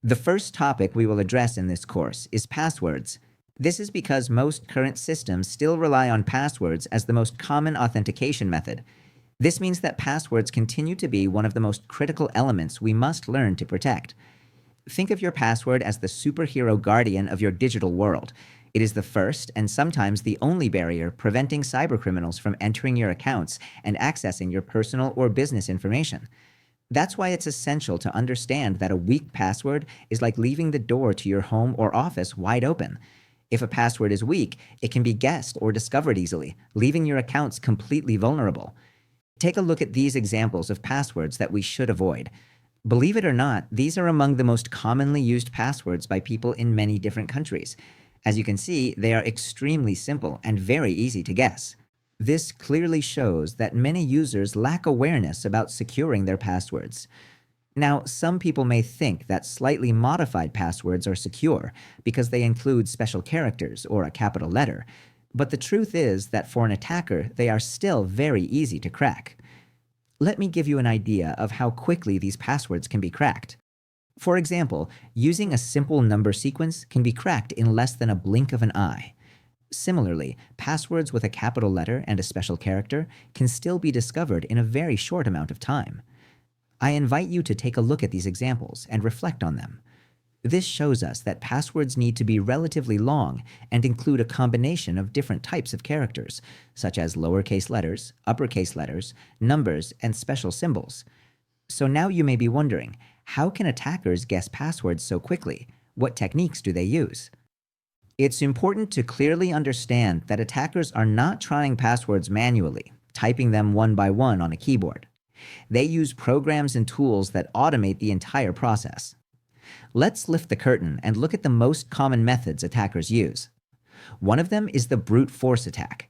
The first topic we will address in this course is passwords. This is because most current systems still rely on passwords as the most common authentication method. This means that passwords continue to be one of the most critical elements we must learn to protect. Think of your password as the superhero guardian of your digital world. It is the first and sometimes the only barrier preventing cybercriminals from entering your accounts and accessing your personal or business information. That's why it's essential to understand that a weak password is like leaving the door to your home or office wide open. If a password is weak, it can be guessed or discovered easily, leaving your accounts completely vulnerable. Take a look at these examples of passwords that we should avoid. Believe it or not, these are among the most commonly used passwords by people in many different countries. As you can see, they are extremely simple and very easy to guess. This clearly shows that many users lack awareness about securing their passwords. Now, some people may think that slightly modified passwords are secure because they include special characters or a capital letter, but the truth is that for an attacker, they are still very easy to crack. Let me give you an idea of how quickly these passwords can be cracked. For example, using a simple number sequence can be cracked in less than a blink of an eye. Similarly, passwords with a capital letter and a special character can still be discovered in a very short amount of time. I invite you to take a look at these examples and reflect on them. This shows us that passwords need to be relatively long and include a combination of different types of characters, such as lowercase letters, uppercase letters, numbers, and special symbols. So now you may be wondering, how can attackers guess passwords so quickly? What techniques do they use? It's important to clearly understand that attackers are not trying passwords manually, typing them one by one on a keyboard. They use programs and tools that automate the entire process. Let's lift the curtain and look at the most common methods attackers use. One of them is the brute force attack.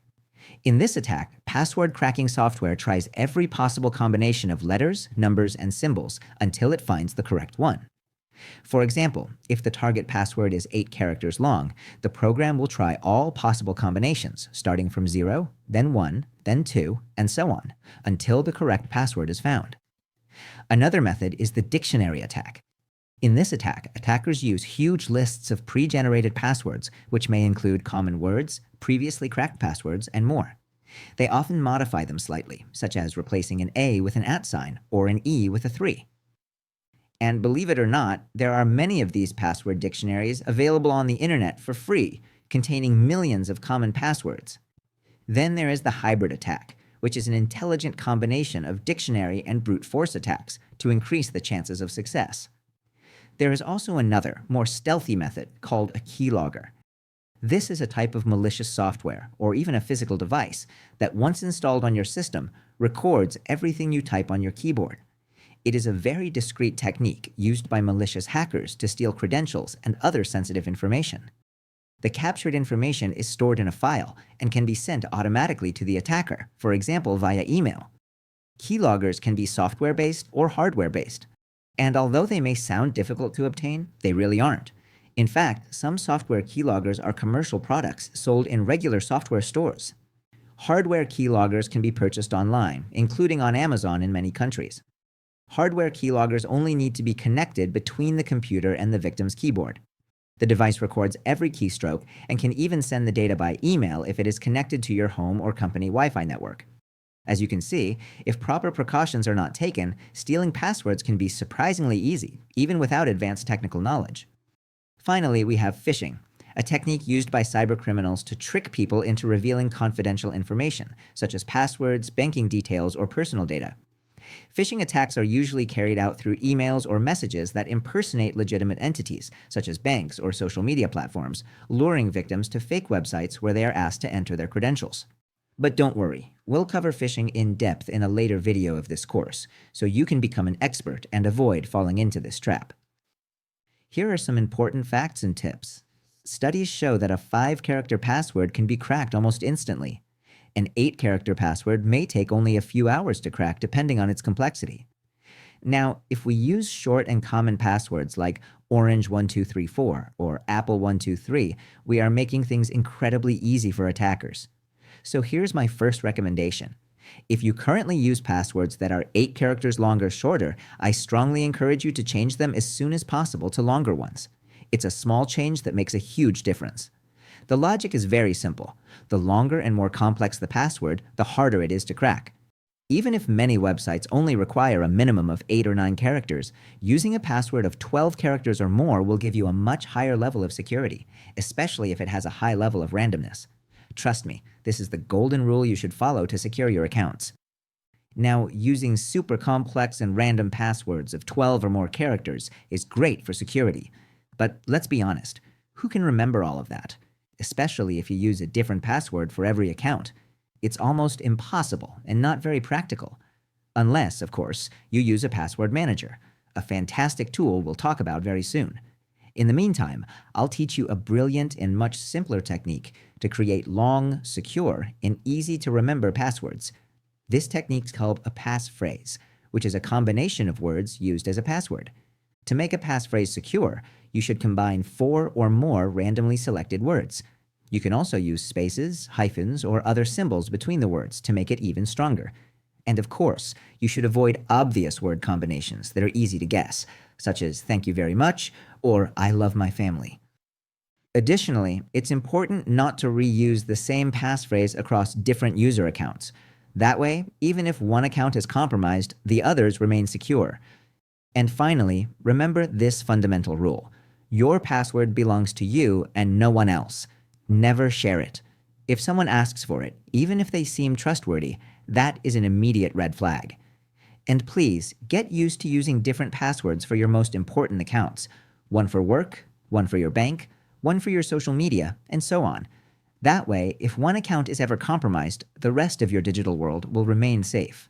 In this attack, password cracking software tries every possible combination of letters, numbers, and symbols until it finds the correct one. For example, if the target password is 8 characters long, the program will try all possible combinations, starting from 0, then 1, then 2, and so on, until the correct password is found. Another method is the dictionary attack. In this attack, attackers use huge lists of pre-generated passwords, which may include common words, previously cracked passwords, and more. They often modify them slightly, such as replacing an A with an @ sign or an E with a 3. And believe it or not, there are many of these password dictionaries available on the internet for free, containing millions of common passwords. Then there is the hybrid attack, which is an intelligent combination of dictionary and brute force attacks to increase the chances of success. There is also another, more stealthy method called a keylogger. This is a type of malicious software, or even a physical device, that once installed on your system, records everything you type on your keyboard. It is a very discreet technique used by malicious hackers to steal credentials and other sensitive information. The captured information is stored in a file and can be sent automatically to the attacker, for example via email. Keyloggers can be software-based or hardware-based. And although they may sound difficult to obtain, they really aren't. In fact, some software keyloggers are commercial products sold in regular software stores. Hardware keyloggers can be purchased online, including on Amazon in many countries. Hardware keyloggers only need to be connected between the computer and the victim's keyboard. The device records every keystroke and can even send the data by email if it is connected to your home or company Wi-Fi network. As you can see, if proper precautions are not taken, stealing passwords can be surprisingly easy, even without advanced technical knowledge. Finally, we have phishing, a technique used by cybercriminals to trick people into revealing confidential information, such as passwords, banking details, or personal data. Phishing attacks are usually carried out through emails or messages that impersonate legitimate entities, such as banks or social media platforms, luring victims to fake websites where they are asked to enter their credentials. But don't worry, we'll cover phishing in depth in a later video of this course, so you can become an expert and avoid falling into this trap. Here are some important facts and tips. Studies show that a 5-character password can be cracked almost instantly. An 8-character password may take only a few hours to crack depending on its complexity. Now, if we use short and common passwords like orange1234 or apple123, we are making things incredibly easy for attackers. So here's my first recommendation. If you currently use passwords that are 8 characters long or shorter, I strongly encourage you to change them as soon as possible to longer ones. It's a small change that makes a huge difference. The logic is very simple. The longer and more complex the password, the harder it is to crack. Even if many websites only require a minimum of 8 or 9 characters, using a password of 12 characters or more will give you a much higher level of security, especially if it has a high level of randomness. Trust me, this is the golden rule you should follow to secure your accounts. Now, using super complex and random passwords of 12 or more characters is great for security. But let's be honest, who can remember all of that? Especially if you use a different password for every account. It's almost impossible and not very practical. Unless, of course, you use a password manager, a fantastic tool we'll talk about very soon. In the meantime, I'll teach you a brilliant and much simpler technique to create long, secure, and easy-to-remember passwords. This technique's called a passphrase, which is a combination of words used as a password. To make a passphrase secure, you should combine 4 or more randomly selected words. You can also use spaces, hyphens, or other symbols between the words to make it even stronger. And of course, you should avoid obvious word combinations that are easy to guess, such as thank you very much or I love my family. Additionally, it's important not to reuse the same passphrase across different user accounts. That way, even if one account is compromised, the others remain secure. And finally, remember this fundamental rule. Your password belongs to you and no one else. Never share it. If someone asks for it, even if they seem trustworthy, that is an immediate red flag. And please, get used to using different passwords for your most important accounts. One for work, one for your bank, one for your social media, and so on. That way, if one account is ever compromised, the rest of your digital world will remain safe.